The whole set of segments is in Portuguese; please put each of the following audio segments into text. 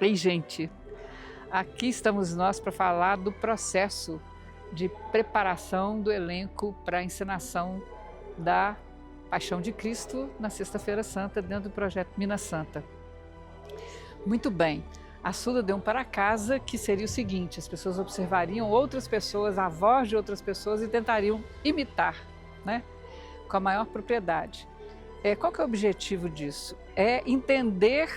Ei, gente, aqui estamos nós para falar do processo de preparação do elenco para a encenação da Paixão de Cristo na Sexta-feira Santa, dentro do projeto Mina Santa. Muito bem, a Suda deu um para casa que seria o seguinte: as pessoas observariam outras pessoas, a voz de outras pessoas e tentariam imitar, né, com a maior propriedade. Qual que é o objetivo disso? É entender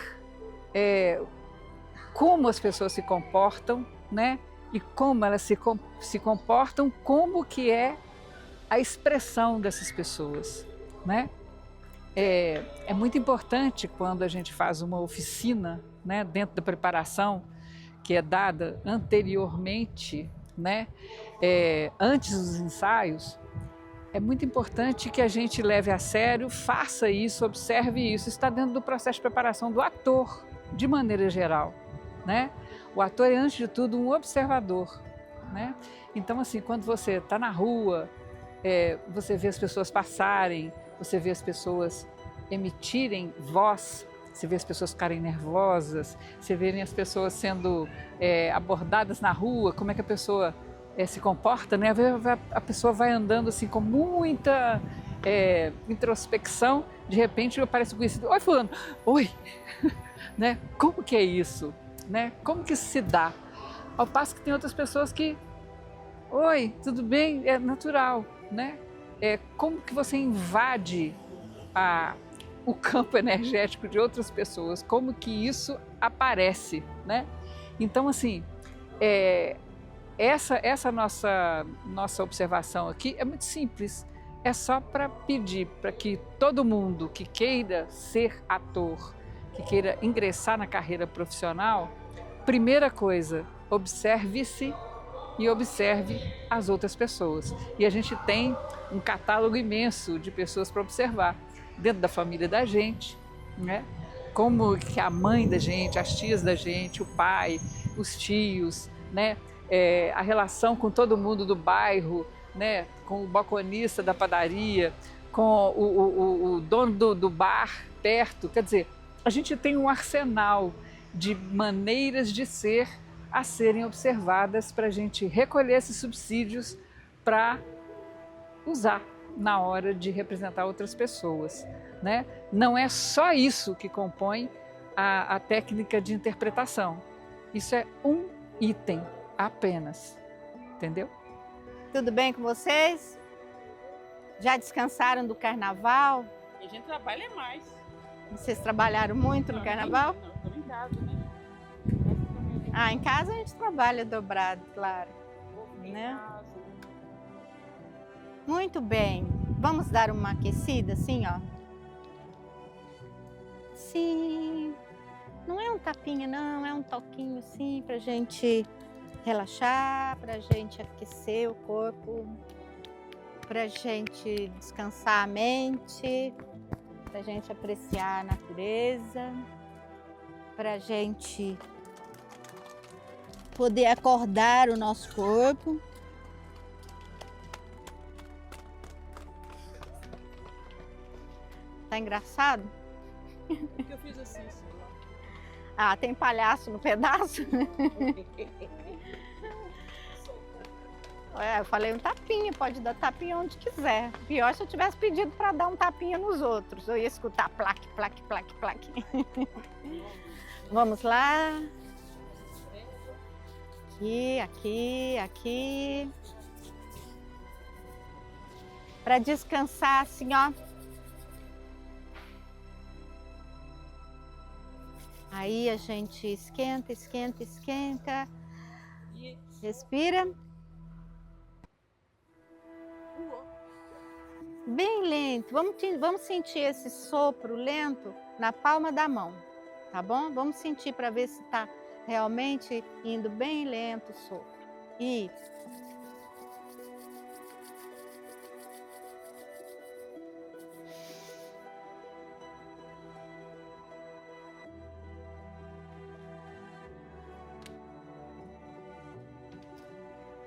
como as pessoas se comportam, né? E como elas se comportam, como que é a expressão dessas pessoas, né? É muito importante quando a gente faz uma oficina, né, dentro da preparação que é dada anteriormente, né, antes dos ensaios. É muito importante que a gente leve a sério, faça isso, observe isso. Está dentro do processo de preparação do ator, de maneira geral, né? O ator é, antes de tudo, um observador, né? Então, assim, quando você está na rua, você vê as pessoas passarem, você vê as pessoas emitirem voz, você vê as pessoas ficarem nervosas, você vê as pessoas sendo abordadas na rua, como é que a pessoa se comporta, né? A pessoa vai andando assim com muita introspecção, de repente aparece um conhecido: oi fulano, oi, né? Como que é isso, né? Como que isso se dá? Ao passo que tem outras pessoas que: oi, tudo bem? É natural, né? Como que você invade o campo energético de outras pessoas? Como que isso aparece, né? Então, assim, essa nossa observação aqui é muito simples. É só para pedir para que todo mundo que queira ser ator, que queira ingressar na carreira profissional, primeira coisa, observe-se e observe as outras pessoas. E a gente tem um catálogo imenso de pessoas para observar, dentro da família da gente, né? Como que a mãe da gente, as tias da gente, o pai, os tios, né? A relação com todo mundo do bairro, né? Com o balconista da padaria, com o dono do bar perto. Quer dizer, a gente tem um arsenal de maneiras de ser a serem observadas para a gente recolher esses subsídios para usar na hora de representar outras pessoas, né? Não é só isso que compõe a técnica de interpretação. Isso é um item apenas, entendeu? Tudo bem com vocês? Já descansaram do carnaval? A gente trabalha mais. Vocês trabalharam muito no carnaval? Não, estamos em casa, né? Ah, em casa a gente trabalha dobrado, claro. Né? Muito bem. Vamos dar uma aquecida assim, ó. Sim. Não é um tapinha, não, é um toquinho assim pra gente relaxar, pra gente aquecer o corpo, pra gente descansar a mente, pra gente apreciar a natureza, pra gente poder acordar o nosso corpo. Tá engraçado? Porque eu fiz assim. Ah, tem palhaço no pedaço? Eu falei um tapinha, pode dar tapinha onde quiser. Pior se eu tivesse pedido para dar um tapinha nos outros. Eu ia escutar plaque, plaque, plaque, plaque. Vamos lá. Aqui, aqui, aqui. Para descansar assim, ó. Aí a gente esquenta, esquenta, esquenta. Respira. Bem lento. Vamos sentir esse sopro lento na palma da mão, tá bom? Vamos sentir para ver se está realmente indo bem lento o sopro. Isso.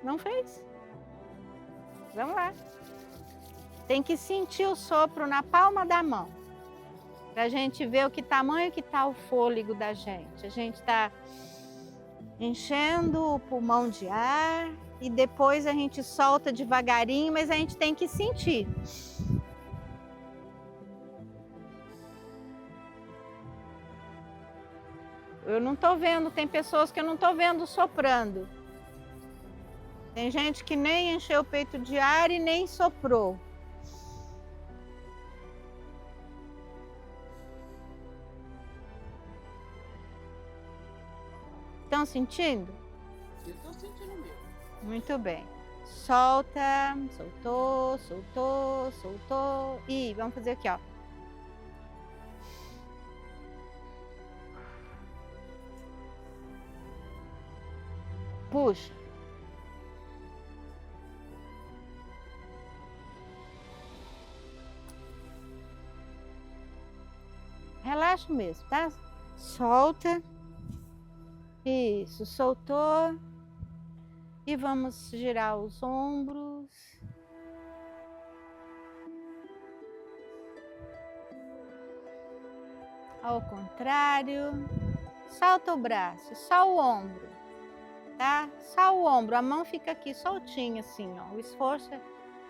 Não fez? Vamos lá. Tem que sentir o sopro na palma da mão. Para a gente ver o que tamanho que tá o fôlego da gente. A gente está enchendo o pulmão de ar e depois a gente solta devagarinho, mas a gente tem que sentir. Eu não tô vendo, tem pessoas que eu não tô vendo soprando. Tem gente que nem encheu o peito de ar e nem soprou. Estão sentindo? Eu tô sentindo mesmo. Muito bem. Solta, soltou, soltou, soltou. E vamos fazer aqui, ó. Puxa. Relaxa mesmo, tá? Solta. Isso, soltou. E vamos girar os ombros. Ao contrário. Solta o braço, só o ombro, tá? Só o ombro, a mão fica aqui soltinha assim, ó. O esforço é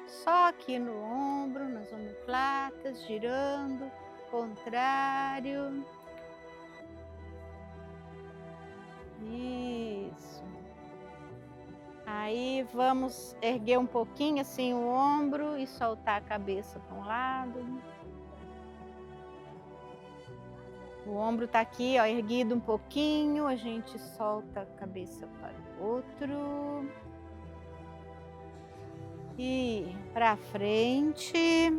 só aqui no ombro, nas omoplatas, girando, contrário. Isso. Aí vamos erguer um pouquinho assim o ombro e soltar a cabeça para um lado. O ombro tá aqui, ó, erguido um pouquinho, a gente solta a cabeça para o outro. E para frente.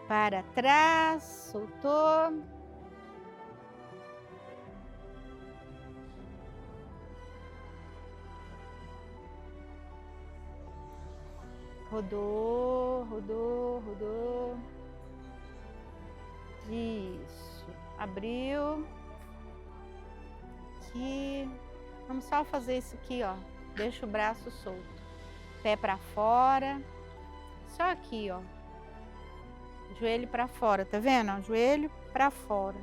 Para trás, soltou. Rodou, rodou, rodou. Isso. Abriu. Aqui. Vamos só fazer isso aqui, ó. Deixa o braço solto. Pé para fora. Só aqui, ó. Joelho para fora, tá vendo? Ó, joelho para fora.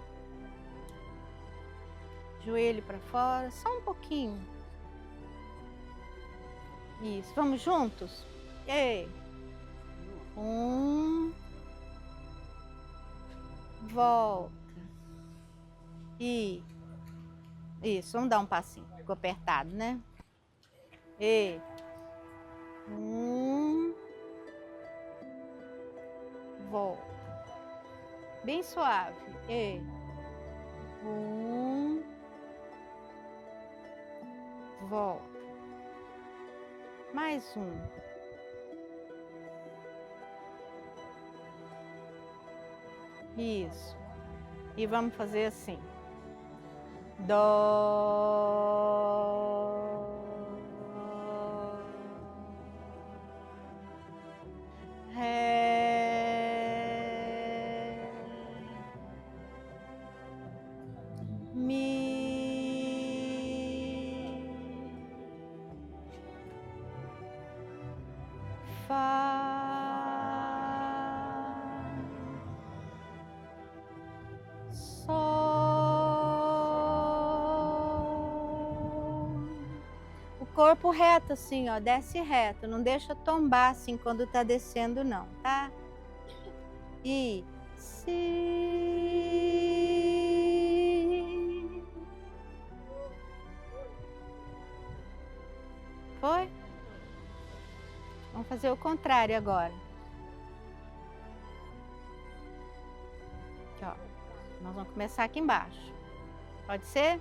Joelho para fora. Só um pouquinho. Isso. Vamos juntos? Ei. Volta. E isso, vamos dar um passinho. Ficou apertado, né? E volta. Bem suave. E volta. Mais um. Isso. E vamos fazer assim. Dó. Ré. Mi. Fá. Corpo reto assim, ó, desce reto, não deixa tombar assim quando tá descendo não, tá? E si. Foi? Vamos fazer o contrário agora. Aqui, ó. Nós vamos começar aqui embaixo. Pode ser?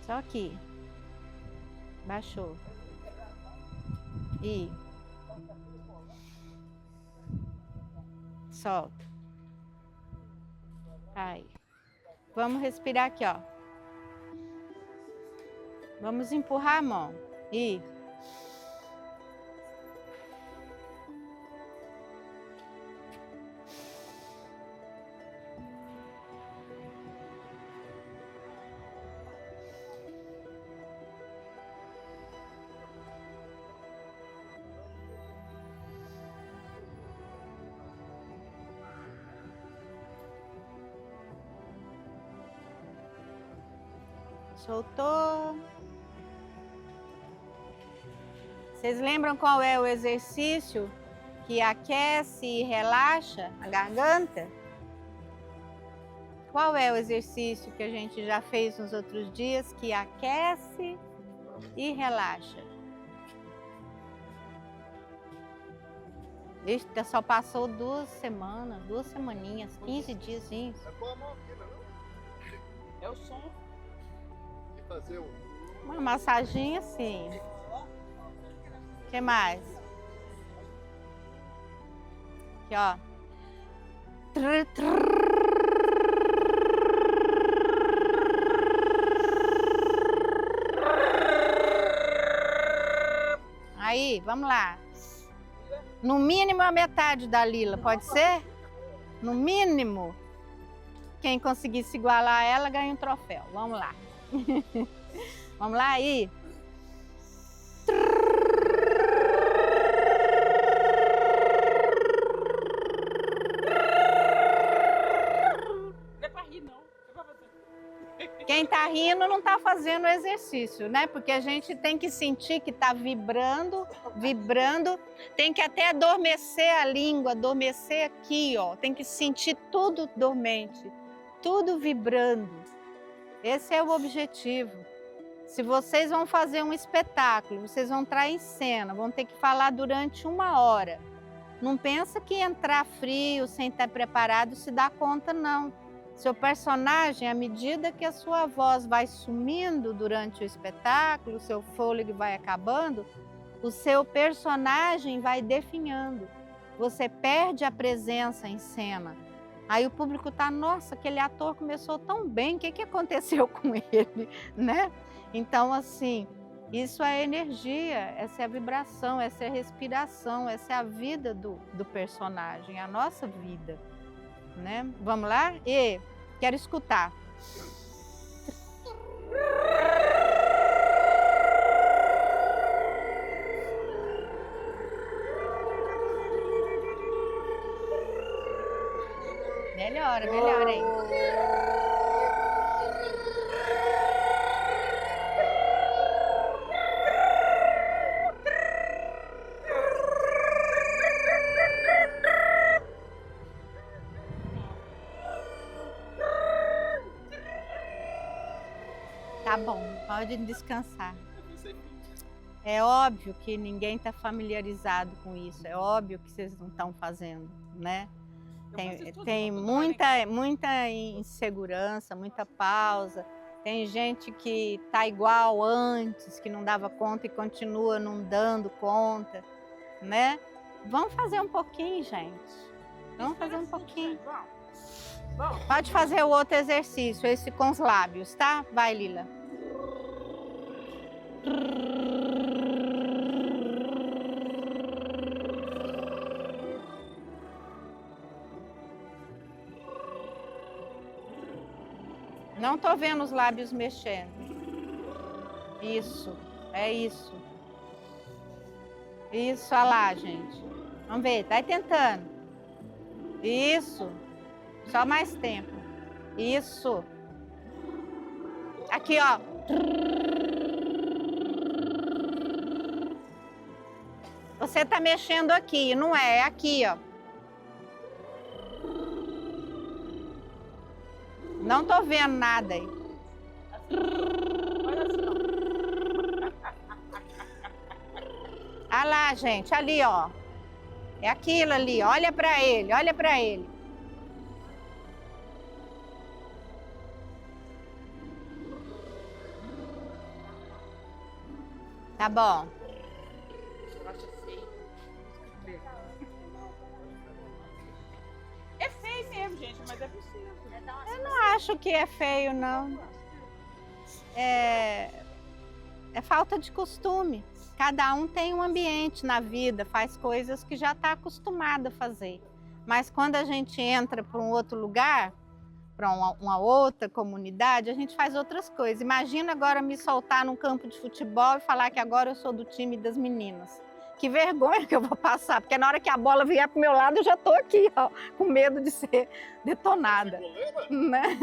Só aqui. Baixou. E solta. Aí. Vamos respirar aqui, ó. Vamos empurrar a mão. E Soltou. Vocês lembram qual é o exercício que aquece e relaxa a garganta? Qual é o exercício que a gente já fez nos outros dias que aquece e relaxa? Eita, só passou 2 semanas, 2 semaninhas, 15 diazinhos. É com a mão aqui, não é? É o som. E fazer o... Uma massaginha assim. O que mais? Aqui, ó. Trrr, trrr. Aí, vamos lá. No mínimo a metade da Lila, pode ser? No mínimo. Quem conseguir se igualar a ela ganha um troféu. Vamos lá. Vamos lá aí. Não é pra rir, não. É pra fazer. Quem tá rindo não tá fazendo o exercício, né? Porque a gente tem que sentir que tá vibrando, vibrando. Tem que até adormecer a língua, adormecer aqui, ó. Tem que sentir tudo dormente, tudo vibrando. Esse é o objetivo. Se vocês vão fazer um espetáculo, vocês vão entrar em cena, vão ter que falar durante 1 hora. Não pensa que entrar frio, sem estar preparado, se dá conta, não. Seu personagem, à medida que a sua voz vai sumindo durante o espetáculo, o seu fôlego vai acabando, o seu personagem vai definhando. Você perde a presença em cena. Aí o público tá, nossa, aquele ator começou tão bem, o que aconteceu com ele, né? Então, assim, isso é energia, essa é a vibração, essa é a respiração, essa é a vida do personagem, a nossa vida, né? Vamos lá? E quero escutar. Melhora, melhora aí. Tá bom, pode descansar. É óbvio que ninguém está familiarizado com isso, é óbvio que vocês não estão fazendo, né? Tem muita insegurança, muita pausa. Tem gente que tá igual antes, que não dava conta e continua não dando conta, né? Vamos fazer um pouquinho, gente. Vamos fazer um pouquinho. Pode fazer o outro exercício, esse com os lábios, tá? Vai, Lila. Não tô vendo os lábios mexendo. Isso, é isso. Isso, olha lá, gente. Vamos ver, vai tentando. Isso. Só mais tempo. Isso. Aqui, ó. Você tá mexendo aqui, não é? É aqui, ó. Não tô vendo nada aí. Olha lá, gente, ali, ó. É aquilo ali, olha pra ele, olha pra ele. Tá bom. É feio mesmo, gente, mas é possível. Eu não acho que é feio, não. É falta de costume. Cada um tem um ambiente na vida, faz coisas que já está acostumado a fazer. Mas quando a gente entra para um outro lugar, para uma outra comunidade, a gente faz outras coisas. Imagina agora me soltar num campo de futebol e falar que agora eu sou do time das meninas. Que vergonha que eu vou passar, porque na hora que a bola vier pro meu lado, eu já estou aqui, ó, com medo de ser detonada, né?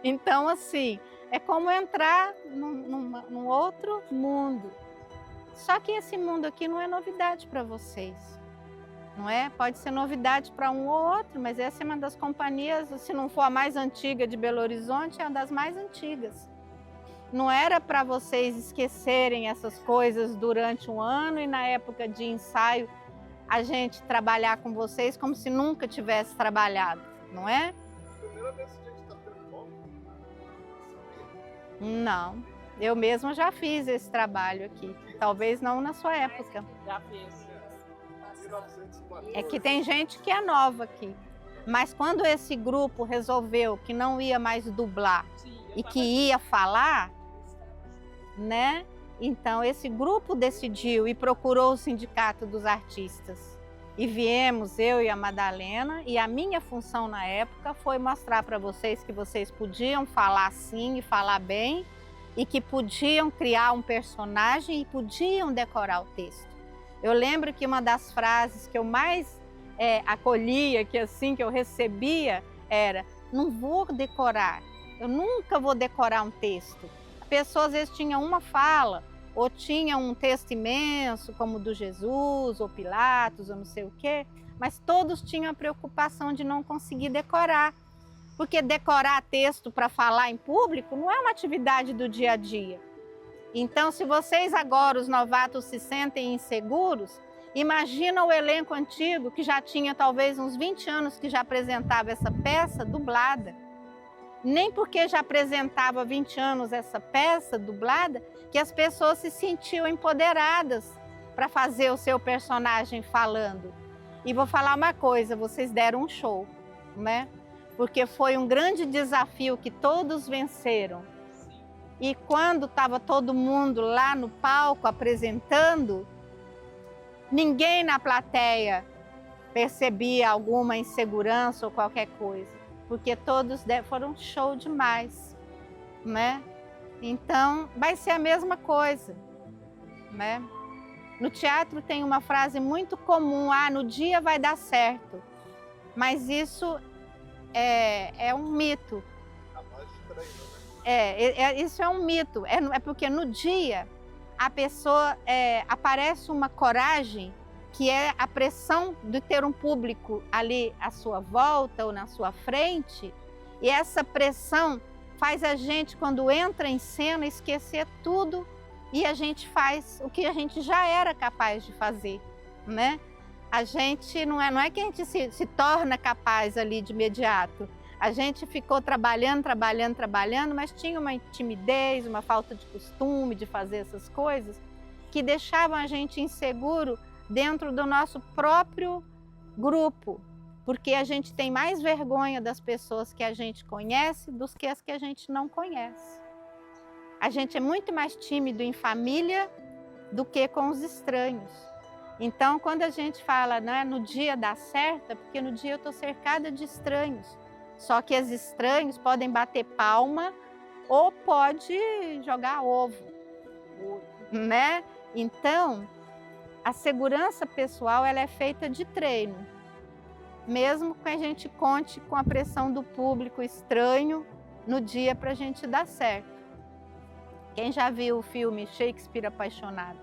Então, assim, É como entrar num outro mundo. Só que esse mundo aqui não é novidade para vocês, não é? Pode ser novidade para um ou outro, mas essa é uma das companhias, se não for a mais antiga de Belo Horizonte, é uma das mais antigas. Não era para vocês esquecerem essas coisas durante um ano e na época de ensaio a gente trabalhar com vocês como se nunca tivesse trabalhado, não é? Primeira vez que a gente está tendo fome. Não, eu mesma já fiz esse trabalho aqui, talvez não na sua época. Já fez. 1940. É que tem gente que é nova aqui, mas quando esse grupo resolveu que não ia mais dublar Sim, e que ia falar, né? Então esse grupo decidiu e procurou o Sindicato dos Artistas. E viemos, eu e a Madalena, e a minha função na época foi mostrar para vocês que vocês podiam falar sim e falar bem, e que podiam criar um personagem e podiam decorar o texto. Eu lembro que uma das frases que eu mais acolhia, que assim que eu recebia, era: não vou decorar, eu nunca vou decorar um texto. A pessoa às vezes tinha uma fala, ou tinha um texto imenso, como o do Jesus, ou Pilatos, ou não sei o quê, mas todos tinham a preocupação de não conseguir decorar. Porque decorar texto para falar em público não é uma atividade do dia a dia. Então, se vocês agora, os novatos, se sentem inseguros, imagina o elenco antigo, que já tinha talvez uns 20 anos que já apresentava essa peça dublada. Nem porque já apresentava há 20 anos essa peça dublada, que as pessoas se sentiam empoderadas para fazer o seu personagem falando. E vou falar uma coisa, vocês deram um show, né? Porque foi um grande desafio que todos venceram. E quando estava todo mundo lá no palco apresentando, ninguém na plateia percebia alguma insegurança ou qualquer coisa, porque todos foram show demais, né? Então, vai ser a mesma coisa, né? No teatro tem uma frase muito comum: no dia vai dar certo. Mas isso é um mito. Isso é um mito. É porque no dia a pessoa aparece uma coragem, que é a pressão de ter um público ali à sua volta ou na sua frente, e essa pressão faz a gente, quando entra em cena, esquecer tudo e a gente faz o que a gente já era capaz de fazer, né? A gente não é que a gente se torna capaz ali de imediato. A gente ficou trabalhando, mas tinha uma timidez, uma falta de costume de fazer essas coisas que deixavam a gente inseguro dentro do nosso próprio grupo, porque a gente tem mais vergonha das pessoas que a gente conhece do que as que a gente não conhece. A gente é muito mais tímido em família do que com os estranhos. Então, quando a gente fala, né, no dia dá certo, é porque no dia eu estou cercada de estranhos. Só que os estranhos podem bater palma ou pode jogar ovo, né? Então, a segurança pessoal ela é feita de treino. Mesmo que a gente conte com a pressão do público estranho no dia para a gente dar certo. Quem já viu o filme Shakespeare Apaixonado?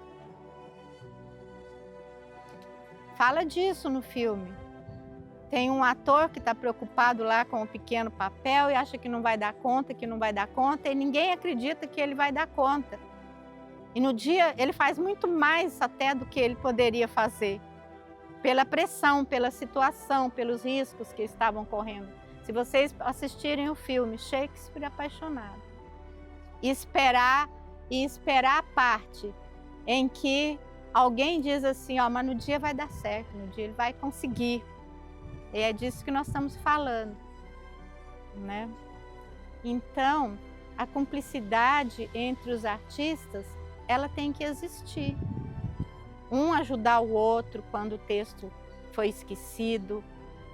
Fala disso no filme. Tem um ator que está preocupado lá com um pequeno papel e acha que não vai dar conta, e ninguém acredita que ele vai dar conta. E no dia ele faz muito mais até do que ele poderia fazer, pela pressão, pela situação, pelos riscos que estavam correndo. Se vocês assistirem o filme Shakespeare Apaixonado, e esperar a parte em que alguém diz assim, mas no dia vai dar certo, no dia ele vai conseguir. E é disso que nós estamos falando, né? Então, a cumplicidade entre os artistas, ela tem que existir. Um ajudar o outro quando o texto foi esquecido,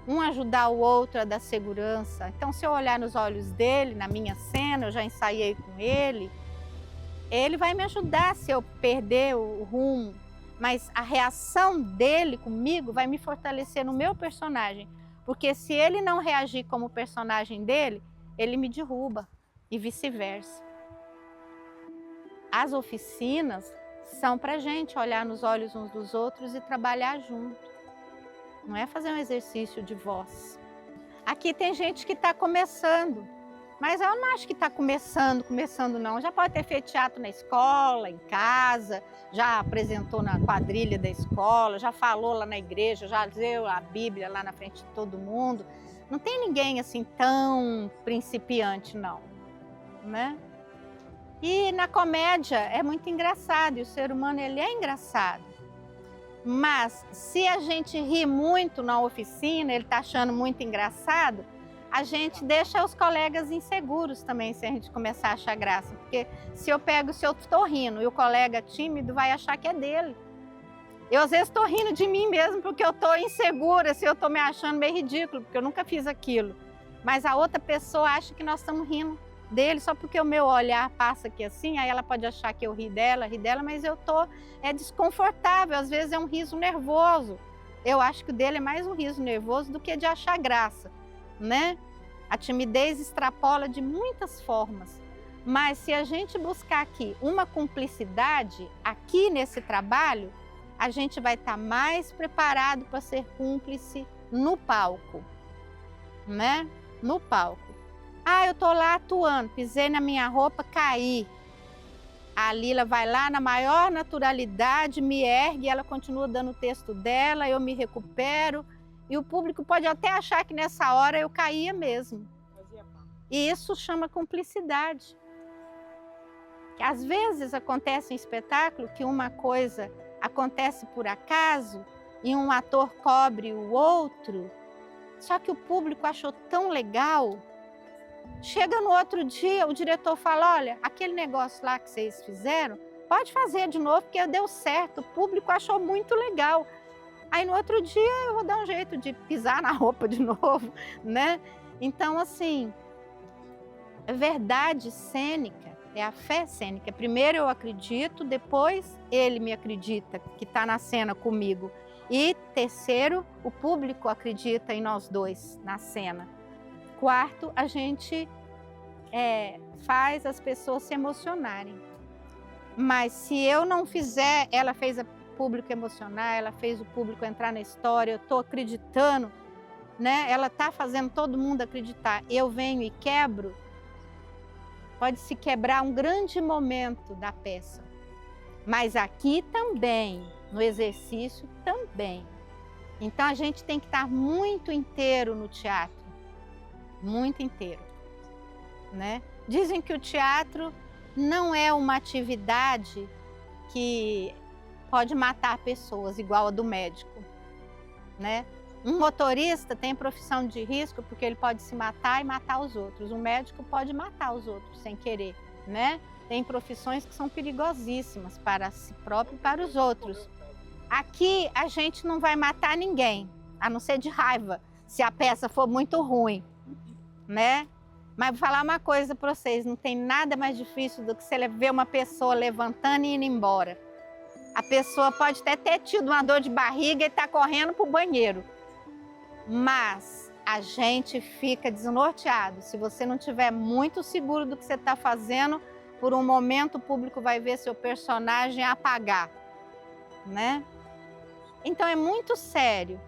um ajudar o outro a dar segurança. Então, se eu olhar nos olhos dele, na minha cena, eu já ensaiei com ele vai me ajudar se eu perder o rumo. Mas a reação dele comigo vai me fortalecer no meu personagem. Porque se ele não reagir como o personagem dele, ele me derruba e vice-versa. As oficinas são para a gente olhar nos olhos uns dos outros e trabalhar junto. Não é fazer um exercício de voz. Aqui tem gente que está começando, mas eu não acho que está começando não. Já pode ter feito teatro na escola, em casa, já apresentou na quadrilha da escola, já falou lá na igreja, já leu a Bíblia lá na frente de todo mundo. Não tem ninguém assim tão principiante não, né? E na comédia é muito engraçado, e o ser humano ele é engraçado. Mas se a gente ri muito na oficina, ele está achando muito engraçado, a gente deixa os colegas inseguros também se a gente começar a achar graça. Porque se eu estou rindo e o colega tímido vai achar que é dele. Eu às vezes estou rindo de mim mesmo porque eu estou insegura, se eu estou me achando meio ridículo, porque eu nunca fiz aquilo. Mas a outra pessoa acha que nós estamos rindo dele só porque o meu olhar passa aqui assim, aí ela pode achar que eu ri dela, mas eu tô desconfortável, às vezes é um riso nervoso. Eu acho que o dele é mais um riso nervoso do que de achar graça, né? A timidez extrapola de muitas formas, mas se a gente buscar aqui uma cumplicidade, aqui nesse trabalho, a gente vai estar mais preparado para ser cúmplice no palco, né? No palco. Ah, eu tô lá atuando, pisei na minha roupa, caí. A Lila vai lá na maior naturalidade, me ergue, ela continua dando o texto dela, eu me recupero. E o público pode até achar que nessa hora eu caía mesmo. E isso chama cumplicidade. Que às vezes acontece em espetáculo que uma coisa acontece por acaso e um ator cobre o outro, só que o público achou tão legal. Chega no outro dia, o diretor fala, olha, aquele negócio lá que vocês fizeram, pode fazer de novo, porque deu certo, o público achou muito legal. Aí no outro dia eu vou dar um jeito de pisar na roupa de novo, né? Então, assim, a verdade cênica é a fé cênica. Primeiro eu acredito, depois ele me acredita, que está na cena comigo. E terceiro, o público acredita em nós dois na cena. Quarto, a gente faz as pessoas se emocionarem. Mas se eu não fizer, ela fez o público emocionar, ela fez o público entrar na história, eu estou acreditando, né? Ela está fazendo todo mundo acreditar. Eu venho e quebro, pode se quebrar um grande momento da peça. Mas aqui também, no exercício também. Então a gente tem que estar muito inteiro no teatro. Muito inteiro, né? Dizem que o teatro não é uma atividade que pode matar pessoas igual a do médico, né? Um motorista tem profissão de risco porque ele pode se matar e matar os outros. Um médico pode matar os outros sem querer, né? Tem profissões que são perigosíssimas para si próprio e para os outros. Aqui a gente não vai matar ninguém, a não ser de raiva, se a peça for muito ruim, né? Mas vou falar uma coisa para vocês, não tem nada mais difícil do que você ver uma pessoa levantando e indo embora. A pessoa pode até ter tido uma dor de barriga e estar correndo para o banheiro, mas a gente fica desnorteado. Se você não estiver muito seguro do que você está fazendo, por um momento o público vai ver seu personagem apagar, né? Então é muito sério.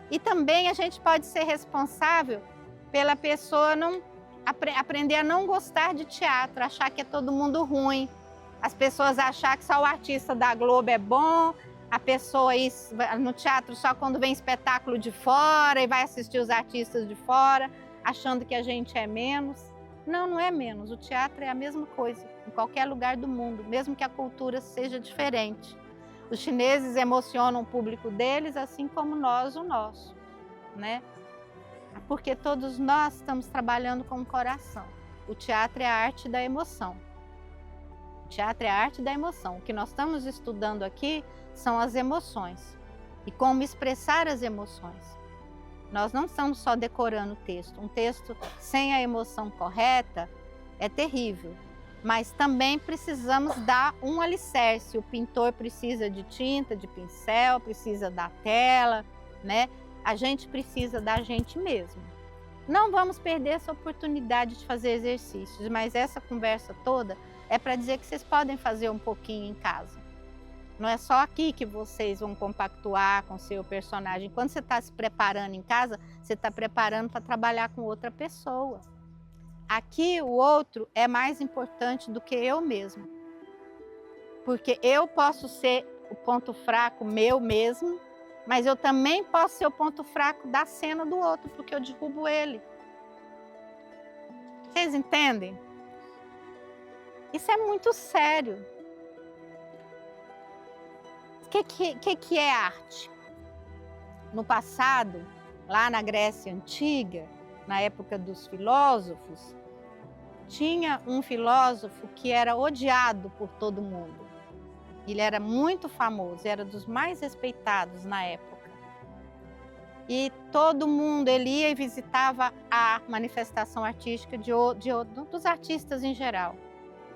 E também a gente pode ser responsável pela pessoa aprender a não gostar de teatro, achar que é todo mundo ruim. As pessoas achar que só o artista da Globo é bom, a pessoa ir no teatro só quando vem espetáculo de fora e vai assistir os artistas de fora, achando que a gente é menos. Não, não é menos. O teatro é a mesma coisa em qualquer lugar do mundo, mesmo que a cultura seja diferente. Os chineses emocionam o público deles, assim como nós o nosso, né? Porque todos nós estamos trabalhando com o coração. O teatro é a arte da emoção. O teatro é a arte da emoção. O que nós estamos estudando aqui são as emoções e como expressar as emoções. Nós não estamos só decorando o texto. Um texto sem a emoção correta é terrível. Mas também precisamos dar um alicerce. O pintor precisa de tinta, de pincel, precisa da tela, né? A gente precisa da gente mesmo. Não vamos perder essa oportunidade de fazer exercícios, mas essa conversa toda é para dizer que vocês podem fazer um pouquinho em casa. Não é só aqui que vocês vão compactuar com o seu personagem. Quando você está se preparando em casa, você está preparando para trabalhar com outra pessoa. Aqui o outro é mais importante do que eu mesmo. Porque eu posso ser o ponto fraco meu mesmo, mas eu também posso ser o ponto fraco da cena do outro, porque eu derrubo ele. Vocês entendem? Isso é muito sério. O que é arte? No passado, lá na Grécia Antiga, na época dos filósofos, tinha um filósofo que era odiado por todo mundo. Ele era muito famoso, era dos mais respeitados na época. E todo mundo, ele ia e visitava a manifestação artística dos artistas em geral.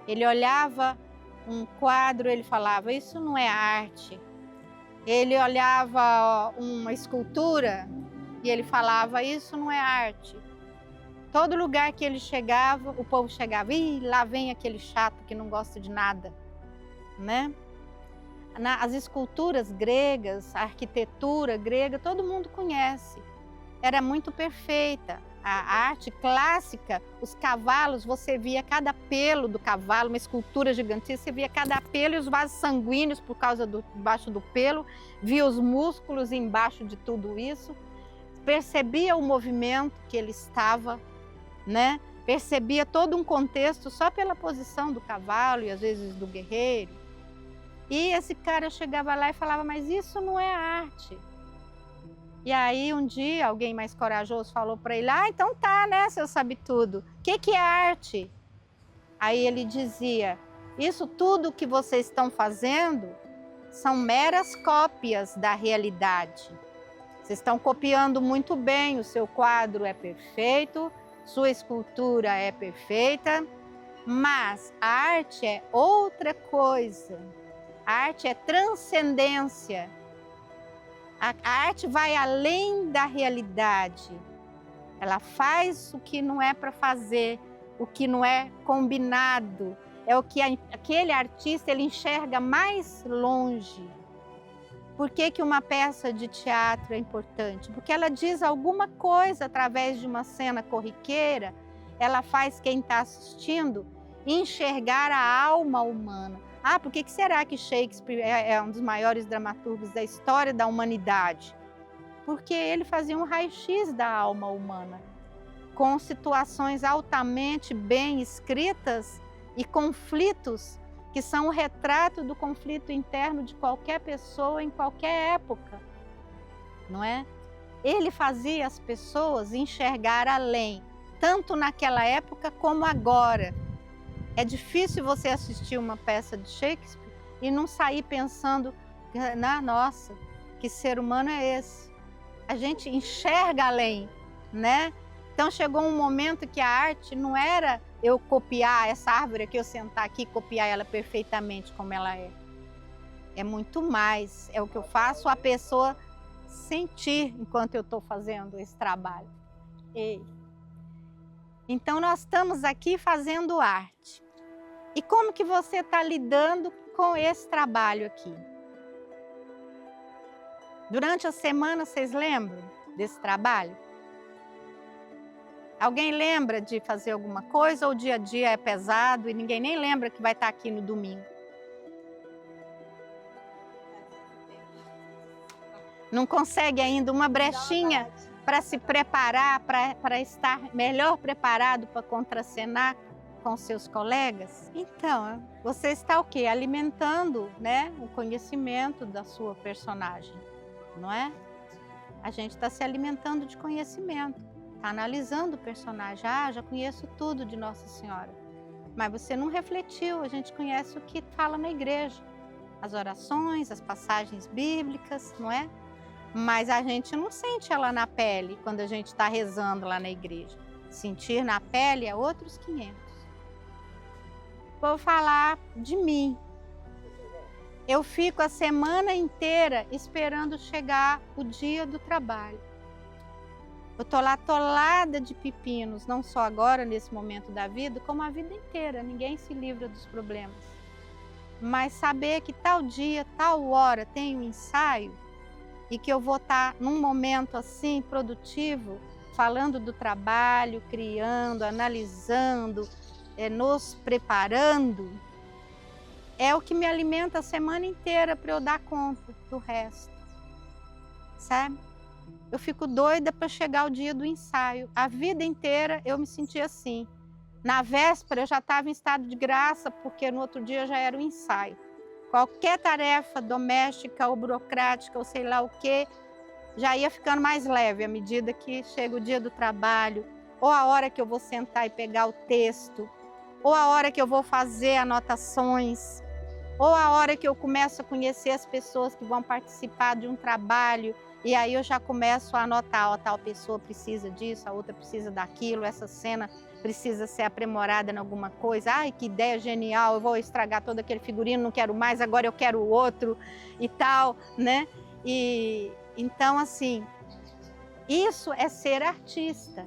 Ele olhava um quadro, ele falava, isso não é arte. Ele olhava uma escultura e ele falava, isso não é arte. Todo lugar que ele chegava, o povo chegava, ih, lá vem aquele chato que não gosta de nada, né? As esculturas gregas, a arquitetura grega, todo mundo conhece. Era muito perfeita. A arte clássica, os cavalos, você via cada pelo do cavalo, uma escultura gigantesca, você via cada pelo e os vasos sanguíneos por causa embaixo do pelo, via os músculos embaixo de tudo isso, percebia o movimento que ele estava, né? Percebia todo um contexto só pela posição do cavalo e às vezes do guerreiro. E esse cara chegava lá e falava, mas isso não é arte. E aí um dia alguém mais corajoso falou para ele, ah, então tá, né, seu sabe tudo. O que é arte? Aí ele dizia, isso tudo que vocês estão fazendo são meras cópias da realidade. Vocês estão copiando muito bem, o seu quadro é perfeito, sua escultura é perfeita, mas a arte é outra coisa. A arte é transcendência. A arte vai além da realidade. Ela faz o que não é para fazer, o que não é combinado. É o que aquele artista ele enxerga mais longe. Por que uma peça de teatro é importante? Porque ela diz alguma coisa através de uma cena corriqueira, ela faz quem está assistindo enxergar a alma humana. Ah, por que será que Shakespeare é um dos maiores dramaturgos da história da humanidade? Porque ele fazia um raio-x da alma humana, com situações altamente bem escritas e conflitos que são o retrato do conflito interno de qualquer pessoa em qualquer época, não é? Ele fazia as pessoas enxergar além, tanto naquela época como agora. É difícil você assistir uma peça de Shakespeare e não sair pensando, nossa, que ser humano é esse? A gente enxerga além, né? Então chegou um momento que a arte não era eu copiar essa árvore aqui, eu sentar aqui e copiar ela perfeitamente como ela é. É muito mais, é o que eu faço a pessoa sentir enquanto eu estou fazendo esse trabalho. Então nós estamos aqui fazendo arte. E como que você está lidando com esse trabalho aqui? Durante a semana, vocês lembram desse trabalho? Alguém lembra de fazer alguma coisa ou o dia a dia é pesado e ninguém nem lembra que vai estar aqui no domingo? Não consegue ainda uma brechinha para se preparar, para estar melhor preparado para contracenar com seus colegas? Então, você está o quê? Alimentando, né, o conhecimento da sua personagem, não é? A gente está se alimentando de conhecimento, está analisando o personagem. Ah, já conheço tudo de Nossa Senhora. Mas você não refletiu, a gente conhece o que fala na igreja. As orações, as passagens bíblicas, não é? Mas a gente não sente ela na pele quando a gente está rezando lá na igreja. Sentir na pele é outros 500. Vou falar de mim. Eu fico a semana inteira esperando chegar o dia do trabalho. Eu estou lá atolada de pepinos, não só agora, nesse momento da vida, como a vida inteira. Ninguém se livra dos problemas. Mas saber que tal dia, tal hora tem um ensaio e que eu vou estar num momento assim produtivo, falando do trabalho, criando, analisando, nos preparando, é o que me alimenta a semana inteira para eu dar conta do resto, sabe? Eu fico doida para chegar o dia do ensaio. A vida inteira eu me senti assim. Na véspera eu já estava em estado de graça, porque no outro dia já era o ensaio. Qualquer tarefa doméstica ou burocrática ou sei lá o quê, já ia ficando mais leve à medida que chega o dia do trabalho, ou a hora que eu vou sentar e pegar o texto, ou a hora que eu vou fazer anotações, ou a hora que eu começo a conhecer as pessoas que vão participar de um trabalho, e aí eu já começo a anotar, ó, tal pessoa precisa disso, a outra precisa daquilo, essa cena precisa ser aprimorada em alguma coisa. Ai, que ideia genial, eu vou estragar todo aquele figurino, não quero mais, agora eu quero o outro e tal, né? E então, assim, isso é ser artista,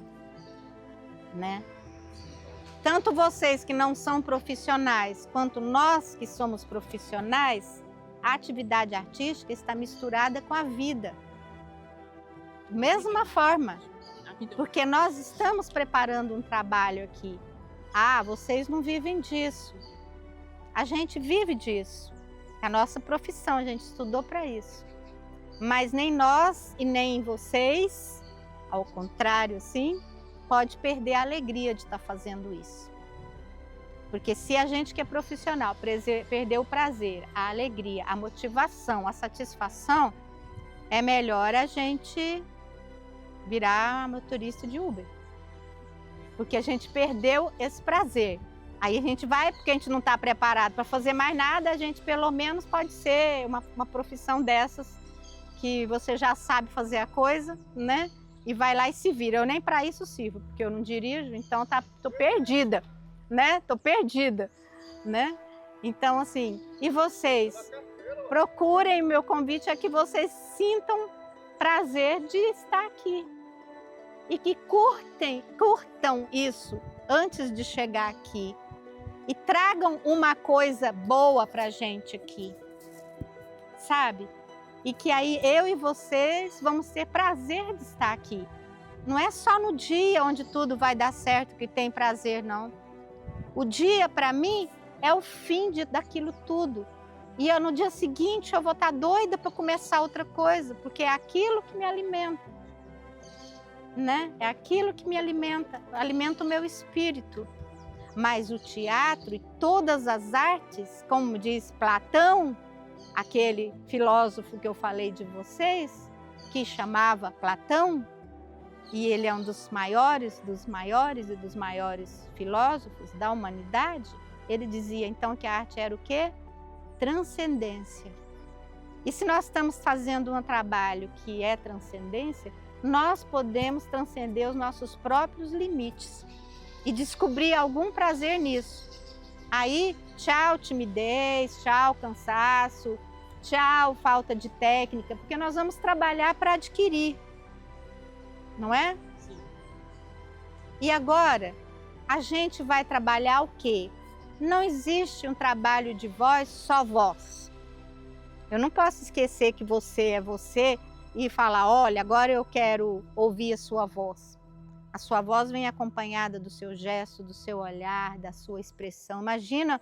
né? Tanto vocês que não são profissionais, quanto nós que somos profissionais, a atividade artística está misturada com a vida. Mesma forma, porque nós estamos preparando um trabalho aqui. Ah, vocês não vivem disso. A gente vive disso. É a nossa profissão, a gente estudou para isso. Mas nem nós e nem vocês, ao contrário, assim, pode perder a alegria de estar fazendo isso. Porque se a gente que é profissional perder o prazer, a alegria, a motivação, a satisfação, é melhor a gente virar motorista de Uber. Porque a gente perdeu esse prazer. Aí a gente vai, porque a gente não está preparado para fazer mais nada, a gente pelo menos pode ser uma profissão dessas que você já sabe fazer a coisa, né? E vai lá e se vira. Eu nem para isso sirvo, porque eu não dirijo, então tô perdida, né? Tô perdida, né? Então, assim, e vocês? Procurem, meu convite é que vocês sintam prazer de estar aqui. E que curtam isso antes de chegar aqui. E tragam uma coisa boa pra gente aqui, sabe? E que aí eu e vocês vamos ter prazer de estar aqui. Não é só no dia onde tudo vai dar certo que tem prazer, não. O dia, para mim, é o fim daquilo tudo. E no dia seguinte eu vou estar doida para começar outra coisa, porque é aquilo que me alimenta, né? É aquilo que me alimenta o meu espírito. Mas o teatro e todas as artes, como diz Platão, aquele filósofo que eu falei de vocês, que chamava Platão, e ele é um dos maiores e dos maiores filósofos da humanidade, ele dizia então que a arte era o quê? Transcendência. E se nós estamos fazendo um trabalho que é transcendência, nós podemos transcender os nossos próprios limites e descobrir algum prazer nisso. Aí, tchau timidez, tchau cansaço, tchau falta de técnica, porque nós vamos trabalhar para adquirir, não é? Sim. E agora, a gente vai trabalhar o quê? Não existe um trabalho de voz, só voz. Eu não posso esquecer que você é você e falar, olha, agora eu quero ouvir a sua voz. A sua voz vem acompanhada do seu gesto, do seu olhar, da sua expressão. Imagina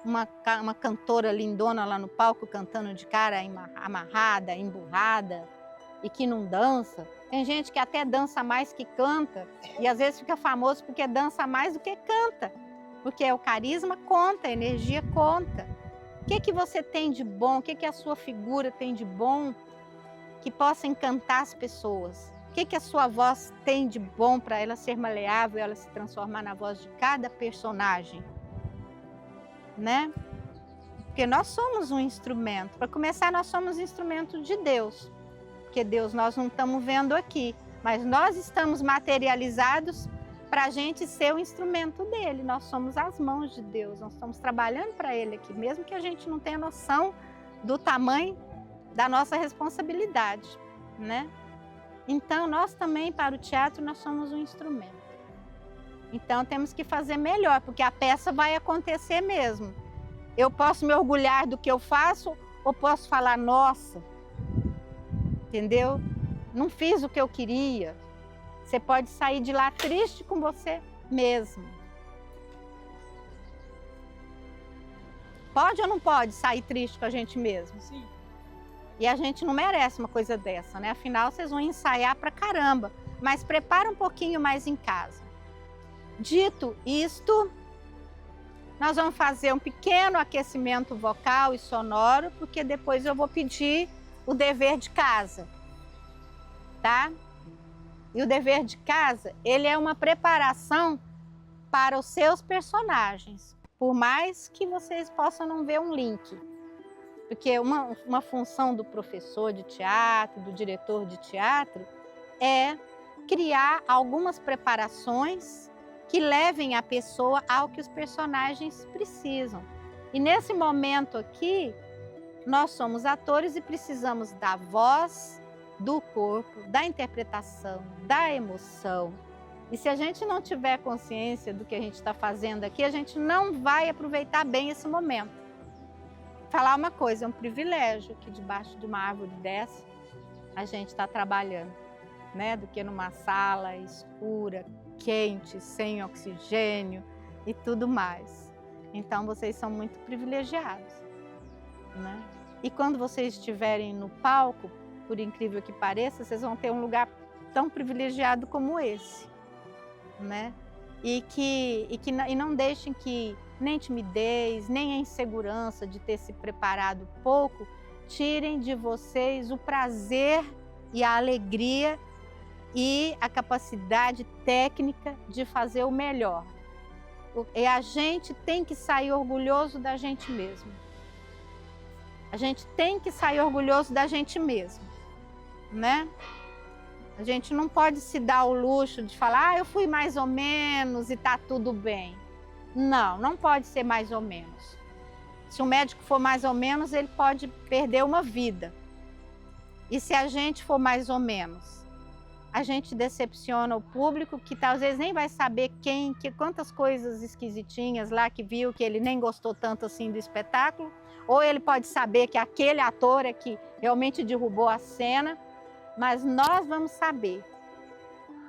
uma cantora lindona lá no palco cantando de cara amarrada, emburrada e que não dança. Tem gente que até dança mais que canta e às vezes fica famoso porque dança mais do que canta. Porque o carisma conta, a energia conta. O que você tem de bom? O que a sua figura tem de bom que possa encantar as pessoas? O que a sua voz tem de bom para ela ser maleável, ela se transformar na voz de cada personagem? Né? Porque nós somos um instrumento. Para começar, nós somos instrumento de Deus. Porque Deus nós não estamos vendo aqui, mas nós estamos materializados para a gente ser o instrumento dele. Nós somos as mãos de Deus, nós estamos trabalhando para ele aqui, mesmo que a gente não tenha noção do tamanho da nossa responsabilidade, né? Então, nós também, para o teatro, nós somos um instrumento. Então, temos que fazer melhor, porque a peça vai acontecer mesmo. Eu posso me orgulhar do que eu faço ou posso falar, nossa, entendeu? Não fiz o que eu queria. Você pode sair de lá triste com você mesmo. Pode ou não pode sair triste com a gente mesmo? Sim. E a gente não merece uma coisa dessa, né? Afinal, vocês vão ensaiar pra caramba. Mas prepara um pouquinho mais em casa. Dito isto, nós vamos fazer um pequeno aquecimento vocal e sonoro, porque depois eu vou pedir o dever de casa, tá? E o dever de casa, ele é uma preparação para os seus personagens, por mais que vocês possam não ver um link. Porque uma função do professor de teatro, do diretor de teatro, é criar algumas preparações que levem a pessoa ao que os personagens precisam. E nesse momento aqui, nós somos atores e precisamos da voz, do corpo, da interpretação, da emoção. E se a gente não tiver consciência do que a gente está fazendo aqui, a gente não vai aproveitar bem esse momento. Falar uma coisa, é um privilégio que debaixo de uma árvore dessa a gente está trabalhando, né? Do que numa sala escura, quente, sem oxigênio e tudo mais. Então vocês são muito privilegiados, né? E quando vocês estiverem no palco, por incrível que pareça, vocês vão ter um lugar tão privilegiado como esse, né? E não deixem que nem timidez, nem a insegurança de ter se preparado pouco tirem de vocês o prazer e a alegria e a capacidade técnica de fazer o melhor. E a gente tem que sair orgulhoso da gente mesmo. A gente tem que sair orgulhoso da gente mesmo, né? A gente não pode se dar o luxo de falar, eu fui mais ou menos e tá tudo bem. Não, não pode ser mais ou menos. Se o médico for mais ou menos, ele pode perder uma vida. E se a gente for mais ou menos, a gente decepciona o público, que talvez nem vai saber quantas coisas esquisitinhas lá que viu, que ele nem gostou tanto assim do espetáculo, ou ele pode saber que aquele ator é que realmente derrubou a cena, mas nós vamos saber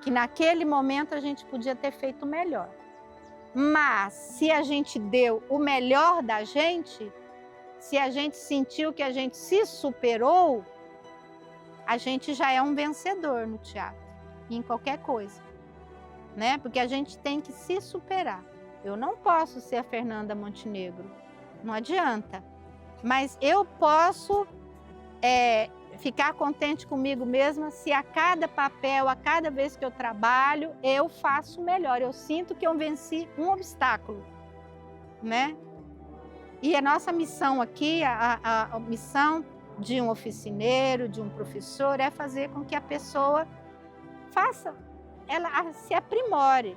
que naquele momento a gente podia ter feito melhor. Mas se a gente deu o melhor da gente, se a gente sentiu que a gente se superou, a gente já é um vencedor no teatro, em qualquer coisa, né? Porque a gente tem que se superar. Eu não posso ser a Fernanda Montenegro, não adianta. Mas eu posso ficar contente comigo mesma se a cada papel, a cada vez que eu trabalho, eu faço melhor. Eu sinto que eu venci um obstáculo, né? E a nossa missão aqui, a missão de um oficineiro, de um professor, é fazer com que a pessoa ela se aprimore.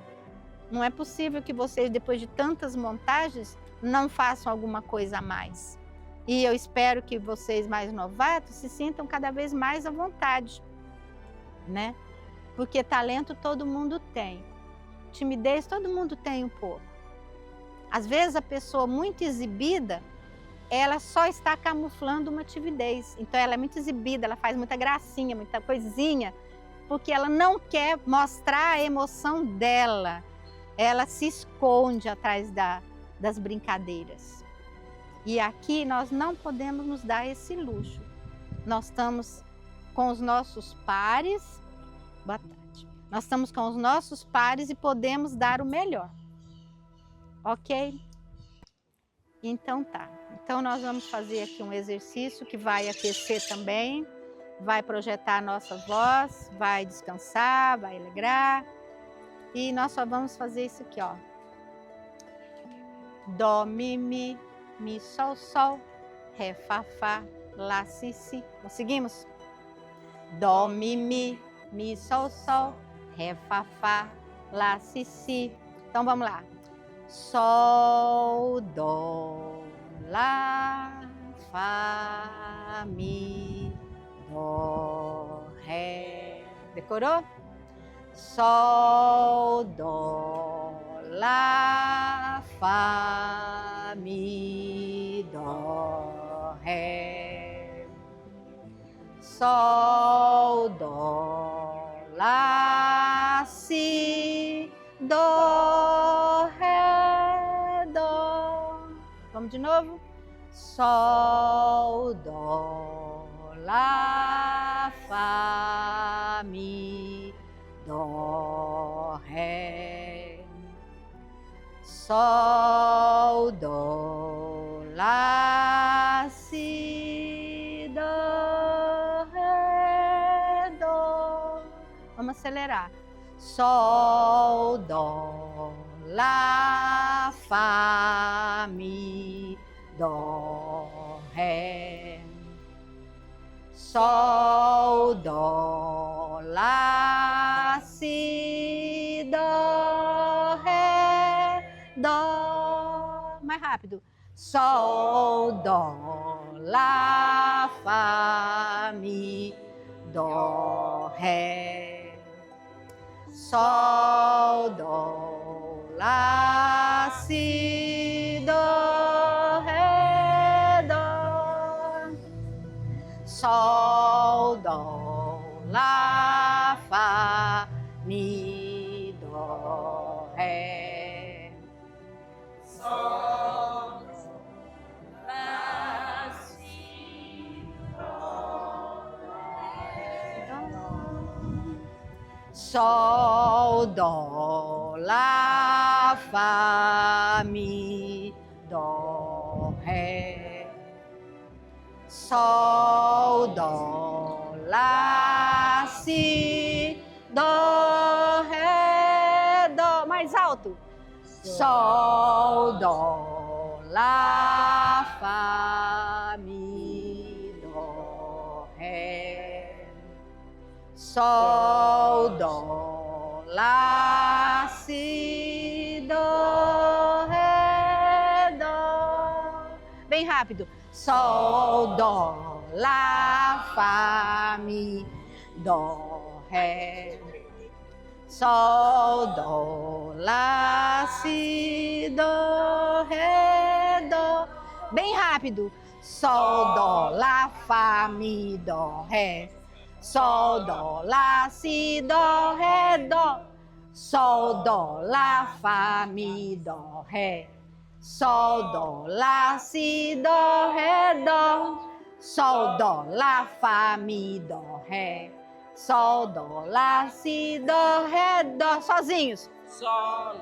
Não é possível que vocês, depois de tantas montagens, não façam alguma coisa a mais. E eu espero que vocês mais novatos se sintam cada vez mais à vontade, né? Porque talento todo mundo tem. Timidez todo mundo tem um pouco. Às vezes a pessoa muito exibida, ela só está camuflando uma timidez. Então ela é muito exibida, ela faz muita gracinha, muita coisinha, porque ela não quer mostrar a emoção dela. Ela se esconde atrás das brincadeiras. E aqui nós não podemos nos dar esse luxo. Nós estamos com os nossos pares, boa tarde. Nós estamos com os nossos pares e podemos dar o melhor. Ok? Então tá. Então nós vamos fazer aqui um exercício que vai aquecer também, vai projetar a nossa voz, vai descansar, vai alegrar. E nós só vamos fazer isso aqui, ó. Dó, mi, sol, sol, ré, fá, lá, si. Conseguimos? Dó, mi, sol, sol, ré, fá, lá, si. Então vamos lá. Sol, dó, lá, fá, mi, dó, ré, Decorou? Sol, dó, lá, fá, mi, dó, ré. Sol, dó, lá, si, dó, ré, dó. Vamos de novo? Sol, dó, lá, fá, mi, dó, ré. Sol, dó, lá, si, dó, ré, dó. Vamos acelerar. Sol, dó, lá, fá, mi, dó, ré. Sol, dó, lá, si, dó, ré, dó. Mais rápido. Sol, dó, lá, fá, mi, dó, ré. Sol, dó, lá, si, dó, ré, dó. Sol, dó, lá, fá, mi, dó, ré. Sol, lá, si, dó, ré, dó. Sol, dó, lá, fá, mi, dó, ré. Sol, dó, lá, si, dó, ré, dó. Mais alto. Sol, dó, lá, fá, mi, dó, ré. Sol, dó, lá, si, dó, ré, dó. Bem rápido. Sol, dó, lá, fá, mi, dó, ré. Sol, dó, lá, si, dó, ré, dó. Bem rápido. Sol, dó, lá, fá, mi, dó, ré. Sol, dó, lá, si, dó, ré, dó. Sol, dó, lá, fá, mi, dó, ré. Sol, dó, lá, si, dó, ré, dó. Sol, dó, lá, fá, mi, dó, ré. Sol, dó, lá, si, dó, ré, dó. Sozinhos. Sol,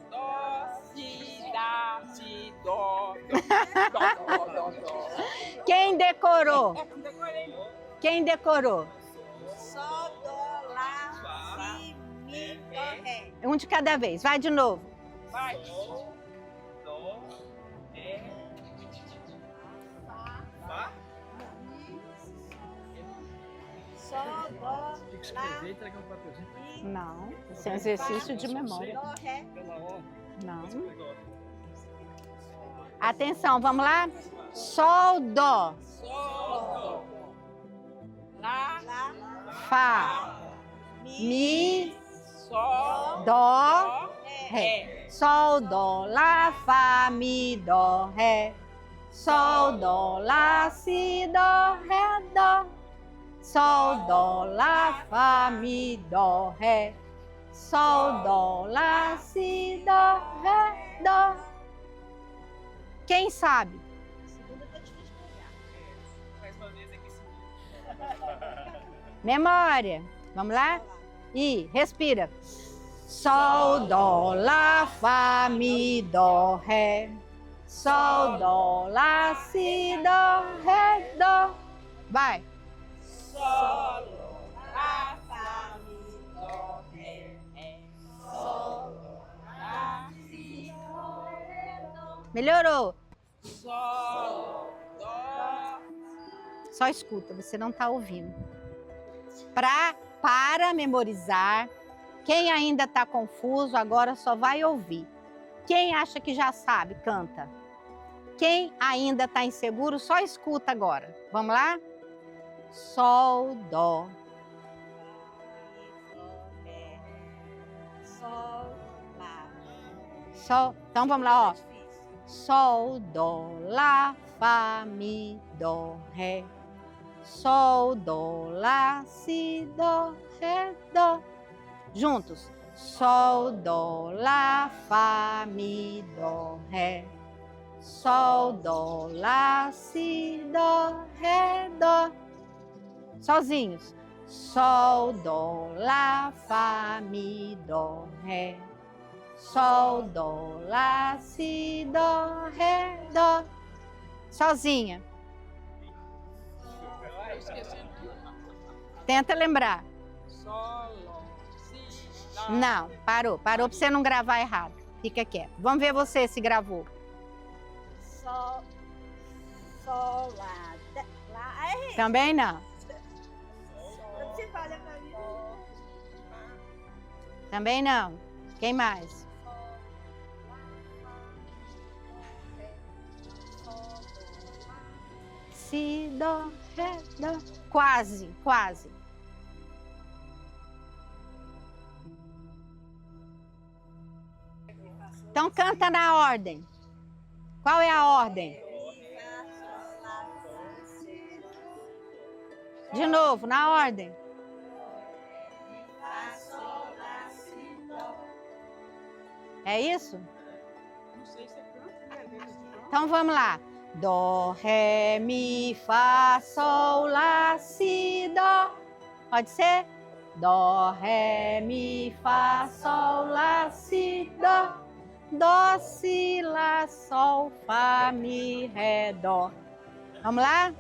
dó, si, lá, si, dó, dó. Quem decorou? Decorei. Quem decorou? Sol, dó, lá, si, mi, dó, ré. Um de cada vez. Vai de novo. Vai. Dó, ré, fá. Sol, dó, Tem que lá, escrever e entregar um papelzinho. mi, Não. Isso é um exercício de memória. dó, ré. Pela ordem. Não. Legal. Atenção, vamos lá? Sol, dó, Sol, lá, Lá, fá, mi, sol, dó, ré. ré. Sol, dó, lá, fá, mi, dó, ré. Sol, dó, lá, si, dó, ré, dó. Sol, dó, lá, fá, mi, dó, ré. Sol, dó, lá, si, dó, ré, dó. Quem sabe? Segunda tá difícil de pegar. mais uma vez aqui sim. Memória. Vamos lá? E respira. Sol, dó, lá, fá, mi, dó, ré. Sol, dó, lá, si, dó, ré, dó. Vai. Sol, lá, fá, mi, dó, ré, sol, lá, si, dó, ré, dó. Melhorou. Sol, dó. Só escuta, você não está ouvindo. Para memorizar. Quem ainda está confuso, agora só vai ouvir. Quem acha que já sabe, canta. Quem ainda está inseguro, só escuta agora. Vamos lá? Sol, dó. Sol. Então vamos lá, ó. Sol, dó, lá, fá, mi, dó, ré. Sol, dó, lá, si, dó, ré, dó. Juntos. Sol, dó, lá, fá, mi, dó, ré. Sol, dó, lá, si, dó, ré, dó. Sozinhos. Sol, dó, lá, fá, mi, dó, ré. Sol, dó, lá, si, dó, ré, dó. Sozinha. Tenta lembrar. Sol, si, lá. Não, parou. Parou para você não gravar errado. Fica quieto. Vamos ver você se gravou. Sol, sol, lá, lá. Errei. Também não. Você fala pra mim. Também não. Quem mais? Si, dó, ré, dó. Quase, quase. Então canta na ordem. Qual é a ordem? De novo, na ordem. É isso? Não sei se é pronto. Então vamos lá. Dó, ré, mi, fá, sol, lá, si, dó. Pode ser? Dó, ré, mi, fá, sol, lá, si, dó. Dó, si, lá, sol, fá, mi, ré, dó. Vamos lá?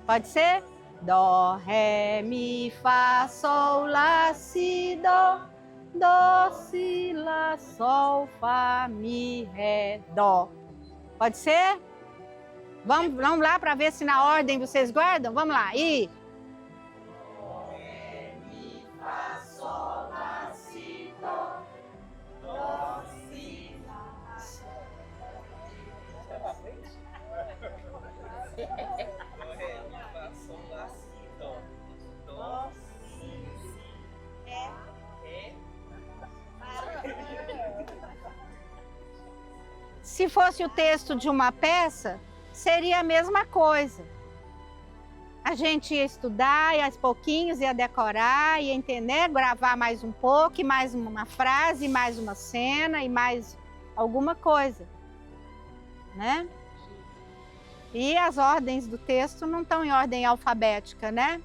Pode ser? Dó, ré, mi, fá, sol, lá, si, dó. Dó, si, lá, sol, fá, mi, ré, dó. Pode ser? Vamos lá para ver se na ordem vocês guardam? Vamos lá. E se fosse o texto de uma peça, seria a mesma coisa. A gente ia estudar, e aos pouquinhos ia decorar, ia entender, gravar mais um pouco, e mais uma frase, mais uma cena, e mais alguma coisa, né? E as ordens do texto não estão em ordem alfabética, né?